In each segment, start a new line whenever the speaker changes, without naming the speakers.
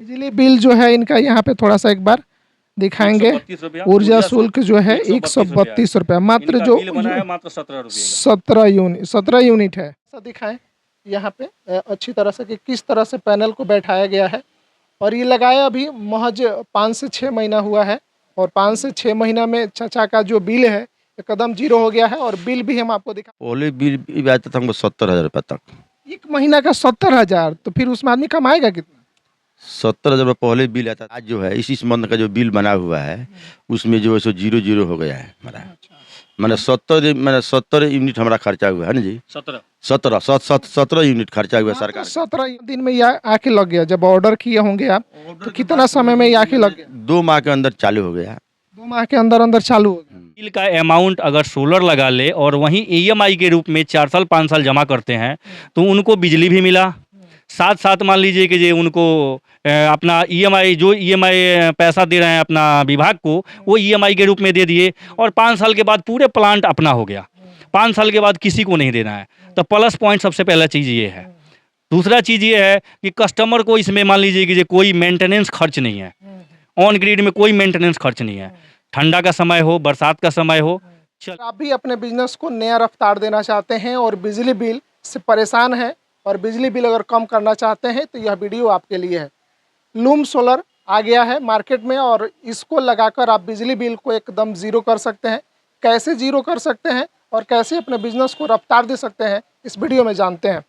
बिजली बिल जो है इनका यहाँ पे थोड़ा सा एक बार दिखाएंगे।
132 रुपया
ऊर्जा शुल्क जो है 132 रुपया, मात्र
इनका
जो
बिल बना है मात्र 17 रुपये का।
17 यूनिट है। ऐसा दिखाएं यहाँ पे अच्छी तरह से कि किस तरह से पैनल को बैठाया गया है। और ये लगाया अभी महज 5 से 6 महीना हुआ है, और 5 से 6 महीना में चाचा का जो बिल है एकदम जीरो हो गया है। और बिल भी हम आपको दिखा,
पहले बिल भी आता था हमको 70,000 रुपये तक।
1 महीना का 70,000, तो फिर उसमें आदमी कमाएगा कितना?
70,000 रुपये पहले बिल आता था। आज जो है इस मंथ का जो बिल बना हुआ है उसमें जो है सो 0 हो गया है हमारा। मैंने 70 यूनिट हमारा खर्चा हुआ है ना जी। 17 यूनिट खर्चा हुआ सरकार।
17 दिन में ये आके लग गया। जब ऑर्डर किए होंगे आप तो कितना समय में ये आके लग गया?
2 माह के अंदर चालू हो गया।
2 माह के अंदर अंदर चालू हो गया।
बिल का अमाउंट अगर सोलर लगा ले और वहीं ईएमआई के रूप में 4 साल 5 साल जमा करते हैं तो उनको बिजली भी मिला, साथ साथ मान लीजिए कि जो उनको अपना ईएमआई जो ईएमआई पैसा दे रहे हैं अपना विभाग को, वो ईएमआई के रूप में दे दिए, और 5 साल के बाद पूरे प्लांट अपना हो गया। 5 साल के बाद किसी को नहीं देना है। तो प्लस पॉइंट सबसे पहला चीज़ ये है। दूसरा चीज़ ये है कि कस्टमर को इसमें मान लीजिए कि जो कोई मेंटेनेंस खर्च नहीं है, ऑन ग्रिड में कोई मेंटेनेंस खर्च नहीं है। ठंडा का समय हो, बरसात का समय हो,
आप भी अपने बिजनेस को नया रफ्तार देना चाहते हैं और बिजली बिल से परेशान हैं और बिजली बिल अगर कम करना चाहते हैं तो यह वीडियो आपके लिए है। लूम सोलर आ गया है मार्केट में और इसको लगाकर आप बिजली बिल को एकदम ज़ीरो कर सकते हैं। कैसे ज़ीरो कर सकते हैं और कैसे अपने बिजनेस को रफ्तार दे सकते हैं, इस वीडियो में जानते हैं।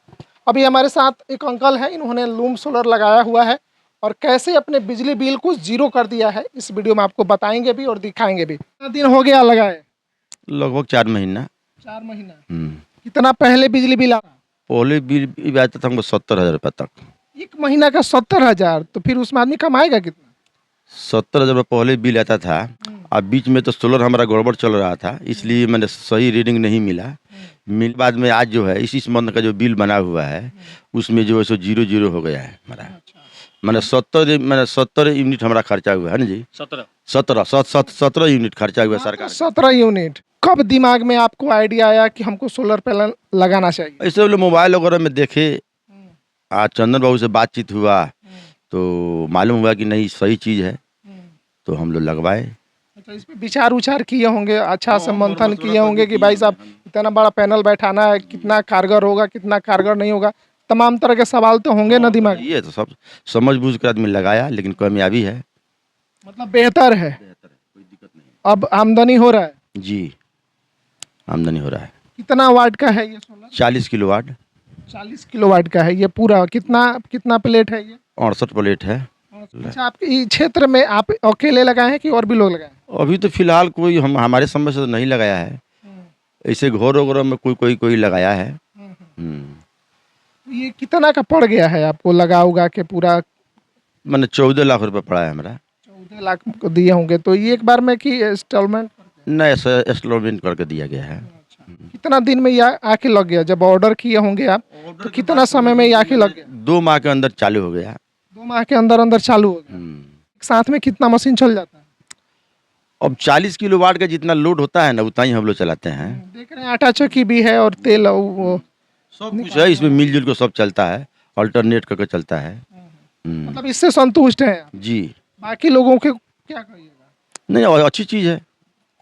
अभी हमारे साथ एक अंकल हैं, इन्होंने लूम सोलर लगाया हुआ है और कैसे अपने बिजली बिल को ज़ीरो कर दिया है, इस वीडियो में आपको बताएंगे भी और दिखाएंगे भी। कितना दिन हो गया लगाए?
लगभग 4 महीना।
4 महीना। कितना पहले बिजली बिल आया?
पहले बिल भी आता था हमको 70,000 रुपये तक।
1 महीना का 70,000, तो फिर उसमें आदमी कमाएगा कितना?
70,000 रुपये पहले बिल आता था। अब बीच में तो सोलर हमारा गड़बड़ चल रहा था, इसलिए मैंने सही रीडिंग नहीं मिला। बाद में आज जो है इस मंथ का जो बिल बना हुआ है उसमें जो है सो 0 हो गया है हमारा। मैंने 70 यूनिट हमारा खर्चा हुआ है ना जी। 17 यूनिट खर्चा हुआ सरकार।
17 यूनिट। कब दिमाग में आपको आइडिया आया कि हमको सोलर पैनल लगाना चाहिए?
ऐसे लोग मोबाइल वगैरह में देखे, आज चंदन बाबू से बातचीत हुआ तो मालूम हुआ कि नहीं सही चीज़ है, तो हम लोग लगवाए।
अच्छा, इस पे विचार उचार किए होंगे, अच्छा से मंथन किए होंगे कि भाई साहब इतना बड़ा पैनल बैठाना है, कितना कारगर होगा, कितना कारगर नहीं होगा, तमाम तरह के सवाल तो होंगे ना दिमाग में।
ये तो सब समझ बूझ कर आदमी लगाया, लेकिन कामयाबी है।
मतलब बेहतर है,
कोई दिक्कत नहीं
अब आमदनी हो रहा है
जी। आमदनी हो रहा है।
कितना वाट का है ये सोलर?
40 किलोवाट।
40 किलोवाट का है ये पूरा। कितना प्लेट है ये?
68 प्लेट है।
अच्छा, आपके क्षेत्र में आप अकेले लगाए हैं कि और भी लोग लगाए?
अभी तो फिलहाल कोई हमारे समझ से तो नहीं लगाया है। ऐसे घर वगैरह में कोई लगाया है।
ये कितना का पड़ गया है आपको लगा उगा के पूरा?
मैंने 14 लाख रुपए पड़ा है हमारा।
14 लाख को दिए होंगे। तो ये एक बार में कि इंस्टॉलमेंट?
नहीं, इंस्टॉलमेंट करके दिया गया है।
कितना दिन में ये आके लग गया? जब ऑर्डर किए होंगे आप तो कितना समय में ये आके लग गया?
2 माह के अंदर चालू हो गया।
2 माह के अंदर अंदर चालू हो गया। एक साथ में कितना मशीन चल जाता है?
अब 40 किलोवाट का जितना लोड होता है ना उतना ही हम लोग चलाते हैं।
देख रहे हैं आटा चक्की भी है और तेल वो
सब कुछ है इसमें, मिलजुल को सब चलता है, अल्टरनेट करके चलता है।
मतलब इससे संतुष्ट हैं आप?
जी।
बाकी लोगों के क्या कहिएगा?
नहीं, और अच्छी चीज़ है।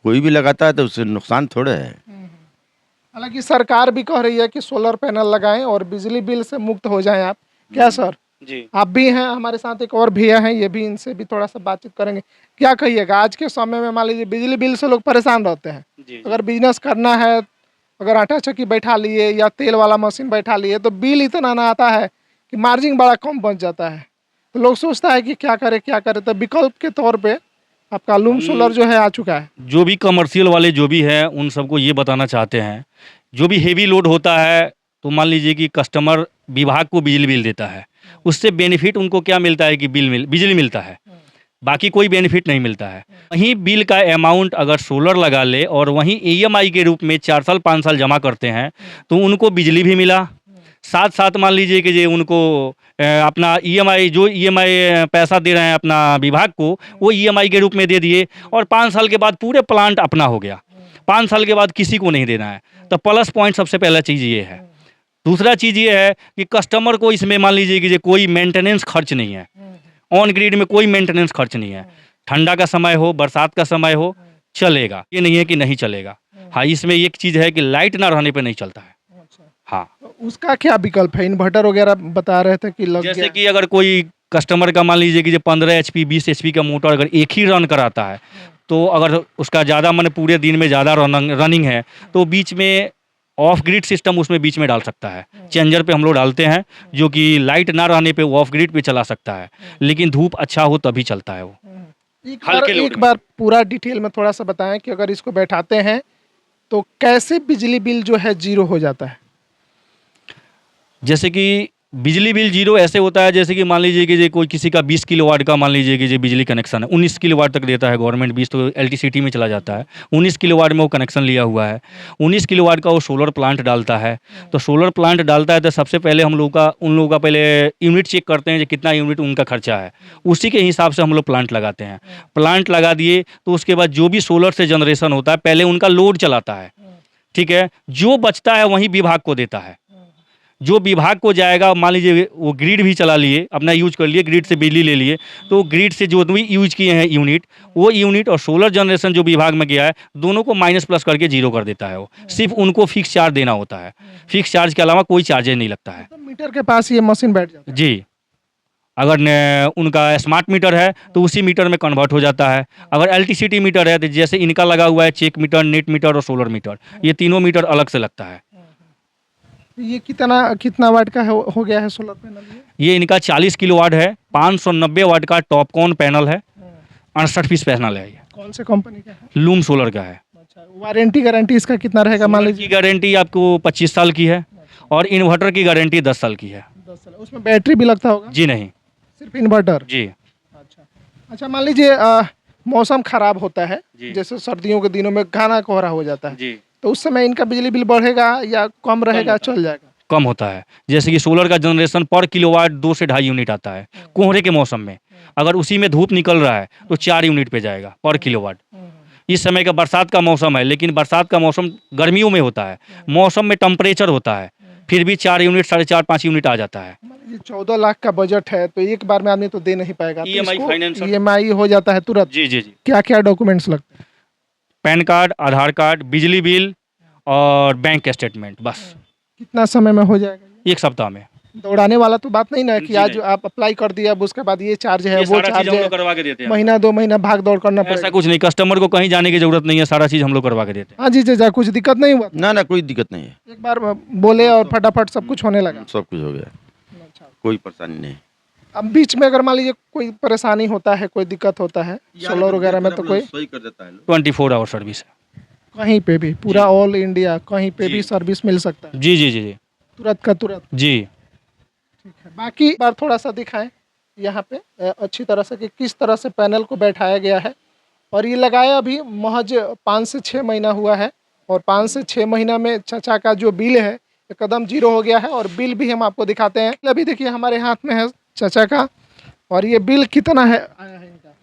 कोई भी लगाता है तो उससे नुकसान थोड़े है।
हालांकि सरकार भी कह रही है कि सोलर पैनल लगाएं और बिजली बिल से मुक्त हो जाएं आप। क्या सर
जी।
आप भी हैं, हमारे साथ एक और भैया हैं, ये भी, इनसे भी थोड़ा सा बातचीत करेंगे। क्या कहिएगा, आज के समय में मान लीजिए बिजली बिल से लोग परेशान रहते हैं
जी।
अगर बिजनेस करना है, अगर आटा चक्की बैठा लिए या तेल वाला मशीन बैठा लिए तो बिल इतना ना आता है कि मार्जिन बड़ा कम बच जाता है। तो लोग सोचता है कि क्या करे। तो विकल्प के तौर पे आपका लूम सोलर जो है आ चुका है।
जो भी कमर्शियल वाले जो भी है उन सबको ये बताना चाहते हैं, जो भी हेवी लोड होता है तो मान लीजिए कि कस्टमर विभाग को बिजली बिल देता है, उससे बेनिफिट उनको क्या मिलता है कि बिजली मिलता है, बाकी कोई बेनिफिट नहीं मिलता है। वहीं बिल का अमाउंट अगर सोलर लगा ले और वहीं ईएमआई के रूप में 4 साल 5 साल जमा करते हैं तो उनको बिजली भी मिला, साथ साथ मान लीजिए कि जो उनको अपना ईएमआई जो ईएमआई पैसा दे रहे हैं अपना विभाग को, वो ईएमआई के रूप में दे दिए, और 5 साल के बाद पूरे प्लांट अपना हो गया। 5 साल के बाद किसी को नहीं देना है। तो प्लस पॉइंट सबसे पहला चीज़ ये है। दूसरा चीज़ ये है कि कस्टमर को इसमें मान लीजिए कि जो कोई मेंटेनेंस खर्च नहीं है, ऑन ग्रिड में कोई मेंटेनेंस खर्च नहीं है। ठंडा का समय हो, बरसात का समय हो, चलेगा, ये नहीं है कि नहीं चलेगा। हाँ, इसमें एक चीज़ है कि लाइट ना रहने पे नहीं चलता है। हाँ,
तो उसका क्या विकल्प है? इन्वर्टर वगैरह बता रहे थे कि लग
जैसे
गया।
कि अगर कोई कस्टमर का मान लीजिए कि जो 15 एचपी 20 एचपी का मोटर अगर एक ही रन कराता है, तो अगर उसका ज़्यादा मैंने पूरे दिन में ज़्यादा रनिंग है, तो बीच में ऑफ ग्रिड सिस्टम उसमें बीच में डाल सकता है। चेंजर पे हम लोग डालते हैं, जो कि लाइट ना रहने पे वो ऑफ ग्रिड पे चला सकता है, लेकिन धूप अच्छा हो तभी चलता है वो। हल्के लोड
एक
में।
बार पूरा डिटेल में थोड़ा सा बताएं कि अगर इसको बैठाते हैं तो कैसे बिजली बिल जो है जीरो हो जाता है?
जैसे कि बिजली बिल जीरो ऐसे होता है, जैसे कि मान लीजिए कि कोई किसी का 20 किलोवाट का मान लीजिए कि जो बिजली कनेक्शन है, 19 किलोवाट तक देता है गवर्नमेंट, 20 तो एलटीसीटी में चला जाता है। 19 किलोवाट में वो कनेक्शन लिया हुआ है, 19 किलोवाट का वो सोलर प्लांट डालता है। तो सोलर प्लांट डालता है तो सबसे पहले हम लोग का उन लोगों का पहले यूनिट चेक करते हैं कि कितना यूनिट उनका खर्चा है, उसी के हिसाब से हम लोग प्लांट लगाते हैं। प्लांट लगा दिए तो उसके बाद जो भी सोलर से जनरेशन होता है पहले उनका लोड चलाता है, ठीक है। जो बचता है वहीं विभाग को देता है। जो विभाग को जाएगा, मान लीजिए वो ग्रिड भी चला लिए, अपना यूज कर लिए, ग्रिड से बिजली ले लिए, तो ग्रिड से जो भी यूज किए हैं यूनिट, वो यूनिट और सोलर जनरेशन जो विभाग में गया है, दोनों को माइनस प्लस करके जीरो कर देता है। वो सिर्फ उनको फिक्स चार्ज देना होता है, फिक्स चार्ज के अलावा कोई चार्जेज नहीं लगता है।
तो मीटर के पास ये मशीन बैठ जाता है।
जी, अगर उनका स्मार्ट मीटर है तो उसी मीटर में कन्वर्ट हो जाता है। अगर एलटीसीटी मीटर है तो जैसे इनका लगा हुआ है चेक मीटर, नेट मीटर और सोलर मीटर, ये तीनों मीटर अलग से लगता है।
ये कितना वाट का हो गया है सोलर पैनल
ये इनका 40 किलोवाट है, 590 वाट का टॉपकॉन पैनल है, 68 पीस पैनल है। ये
कौन से कंपनी का है?
लूम सोलर का है।
अच्छा, वारंटी गारंटी इसका कितना रहेगा मान
सोलर की
लीजिए?
गारंटी आपको 25 साल की है और इन्वर्टर की गारंटी 10 साल की है।
10 साल। उसमें बैटरी भी लगता होगा?
जी नहीं।
सिर्फ इन्वर्टर?
जी
अच्छा अच्छा, मान लीजिए मौसम खराब होता है,
जी।
जैसे सर्दियों के दिनों में घना कोहरा हो जाता है,
जी,
तो उस समय इनका बिजली बिल बढ़ेगा या कम रहेगा,
होता है।
चल जाएगा?
कम होता है। जैसे कि सोलर का जनरेशन पर किलोवाट 2 से 2.5 यूनिट आता है कोहरे के मौसम में। अगर उसी में धूप निकल रहा है तो 4 यूनिट पे जाएगा पर किलोवाट। इस समय का बरसात का मौसम है, लेकिन बरसात का मौसम गर्मियों में होता है, मौसम में टेम्परेचर होता है, फिर भी 4 यूनिट, 4.5, 5 यूनिट आ जाता है।
मान लीजिए 14 लाख का बजट है तो एक बार में आदमी तो दे नहीं पाएगा, तो
EMI फाइनेंस।
EMI हो जाता है तुरंत?
जी जी जी।
क्या क्या डॉक्यूमेंट्स लगते हैं?
पैन कार्ड, आधार कार्ड, बिजली बिल और बैंक स्टेटमेंट, बस
कितना समय में हो जाएगा?
1 सप्ताह में।
दौड़ाने वाला तो बात नहीं ना है कि
जी
आज
नहीं।
आप अप्लाई कर दिया, अब उसके बाद ये चार्ज है,
ये
वो
सारा
चार्ज
चीज़ हम
है,
लोग करवा के देते हैं।
महीना 2 महीना भाग दौड़ करना
ऐसा
पड़ेगा।
कुछ नहीं, कस्टमर को कहीं जाने की जरूरत नहीं है, सारा चीज़ हम लोग करवा के देते हैं।
हाँ जी जी, कुछ दिक्कत नहीं हुआ?
ना ना कोई दिक्कत नहीं है,
एक बार बोले और फटाफट सब कुछ होने लगा?
सब कुछ हो गया, कोई परेशानी नहीं।
अब बीच में अगर मान लीजिए कोई परेशानी होता है, कोई दिक्कत होता है सोलर वगैरह में, तो कोई
सही कर देता है लोग।
24 आवर सर्विस है।
कहीं पे भी, पूरा ऑल इंडिया कहीं पे
जी।
भी सर्विस मिल सकता है
जी जी जी जी
तुरंत का तुरंत?
जी।
ठीक है, बाकी बार थोड़ा सा दिखाएं यहाँ पे अच्छी तरह से कि किस तरह से पैनल को बैठाया गया है। और ये लगाया अभी महज 5 से 6 महीना हुआ है, और 5 से 6 महीना में चाचा का जो बिल है एकदम जीरो हो गया है। और बिल भी हम आपको दिखाते हैं, अभी देखिए हमारे हाथ में है चाचा का, और ये बिल कितना है आया है इनका?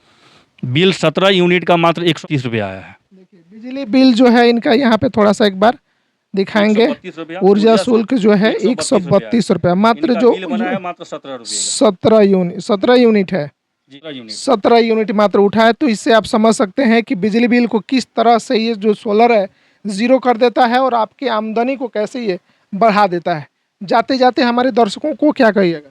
बिल 17 यूनिट का मात्र 130 रुपये आया है।
देखिए बिजली बिल जो है इनका यहाँ पे थोड़ा सा एक बार दिखाएंगे।
132 रुपया,
ऊर्जा शुल्क जो है 132 रुपया, मात्र
इनका
जो
बिल बना है मात्र 17 रुपये
17 यूनिट है,
का। 17 यूनिट।
17 यूनिट मात्र उठा है। तो इससे आप समझ सकते हैं कि बिजली बिल को किस तरह से ये जो सोलर है जीरो कर देता है, और आपकी आमदनी को कैसे ये बढ़ा देता है। जाते जाते हमारे दर्शकों को क्या कहिएगा?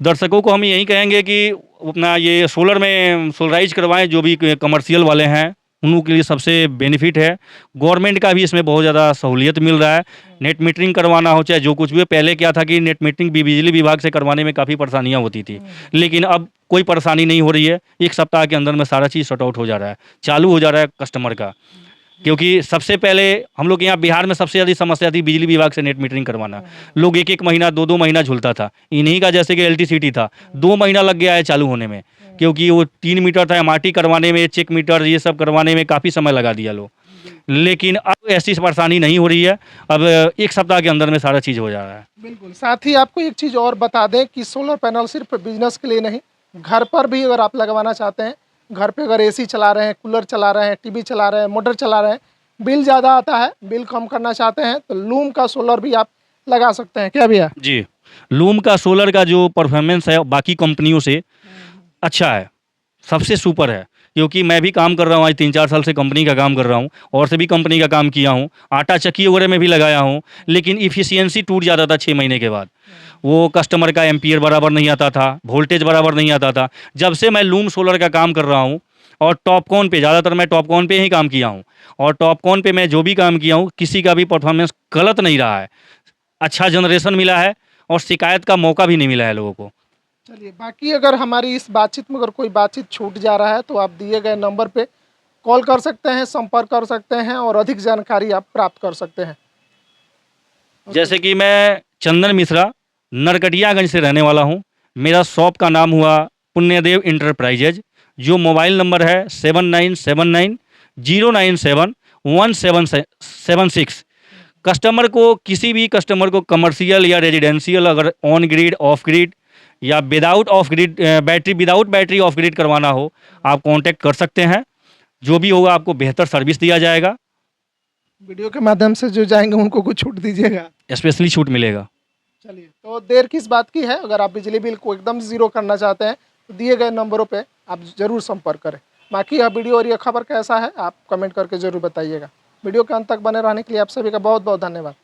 दर्शकों को हम यही कहेंगे कि अपना ये सोलर में सोलराइज करवाएं, जो भी कमर्शियल वाले हैं उन लोगों के लिए सबसे बेनिफिट है। गवर्नमेंट का भी इसमें बहुत ज़्यादा सहूलियत मिल रहा है। नेट मीटरिंग करवाना हो चाहे जो कुछ भी, पहले क्या था कि नेट मीटरिंग भी बिजली विभाग से करवाने में काफ़ी परेशानियाँ होती थी, लेकिन अब कोई परेशानी नहीं हो रही है। 1 सप्ताह के अंदर में सारा चीज़ सॉर्ट आउट हो जा रहा है, चालू हो जा रहा है कस्टमर का। क्योंकि सबसे पहले हम लोग यहाँ बिहार में सबसे ज़्यादा समस्या थी बिजली विभाग से नेट मीटरिंग करवाना। लोग 1-1 महीना 2-2 महीना झूलता था। इन्हीं का जैसे कि एलटीसीटी था, 2 महीना लग गया है चालू होने में, क्योंकि वो 3 मीटर था, एमआरटी करवाने में, चेक मीटर ये सब करवाने में काफ़ी समय लगा दिया लोग। लेकिन अब ऐसी परेशानी नहीं हो रही है, अब 1 सप्ताह के अंदर में सारा चीज़ हो जा रहा है।
बिल्कुल। साथ ही आपको एक चीज़ और बता दें कि सोलर पैनल सिर्फ बिजनेस के लिए नहीं, घर पर भी अगर आप लगवाना चाहते हैं, घर पे अगर एसी चला रहे हैं, कूलर चला रहे हैं, टीवी चला रहे हैं, मोटर चला रहे हैं, बिल ज़्यादा आता है, बिल कम करना चाहते हैं, तो लूम का सोलर भी आप लगा सकते हैं। क्या भैया?
जी, लूम का सोलर का जो परफॉर्मेंस है बाकी कंपनियों से अच्छा है, सबसे सुपर है। क्योंकि मैं भी काम कर रहा हूँ, आज 3-4 साल से कंपनी का काम कर रहा हूँ और से भी कंपनी का काम किया हूँ, आटा चक्की वगैरह में भी लगाया हूँ, लेकिन इफ़िशियंसी टूट जाता था 6 महीने के बाद। वो कस्टमर का एम्पियर बराबर नहीं आता था, वोल्टेज बराबर नहीं आता था। जब से मैं लूम सोलर का काम कर रहा हूँ और टॉपकॉन पे, ज़्यादातर मैं टॉपकॉन पे ही काम किया हूँ, और टॉपकॉन पे मैं जो भी काम किया हूँ, किसी का भी परफॉर्मेंस गलत नहीं रहा है। अच्छा जनरेशन मिला है और शिकायत का मौका भी नहीं मिला है लोगों को।
चलिए, बाकी अगर हमारी इस बातचीत में अगर कोई बातचीत छूट जा रहा है तो आप दिए गए नंबर पे कॉल कर सकते हैं, संपर्क कर सकते हैं और अधिक जानकारी आप प्राप्त कर सकते हैं।
जैसे कि मैं चंदन मिश्रा नरकटियागंज से रहने वाला हूँ। मेरा शॉप का नाम हुआ पुण्यदेव इंटरप्राइजेज, जो मोबाइल नंबर है 7979097176। कस्टमर को, किसी भी कस्टमर को कमर्शियल या रेजिडेंशियल अगर ऑन ग्रिड, ऑफ ग्रिड या without of grid battery, without battery of grid करवाना हो, आप कांटेक्ट कर सकते हैं। जो भी होगा आपको बेहतर सर्विस दिया जाएगा,
वीडियो के माध्यम से जो जाएंगे उनको कुछ छूट दीजिएगा।
स्पेशली छूट मिलेगा।
चलिए, तो देर किस बात की है, अगर आप बिजली बिल को एकदम ज़ीरो करना चाहते हैं तो दिए गए नंबरों पे आप ज़रूर संपर्क करें। बाकी यह वीडियो और यह खबर कैसा है आप कमेंट करके ज़रूर बताइएगा। वीडियो के अंत तक बने रहने के लिए आप सभी का बहुत बहुत धन्यवाद।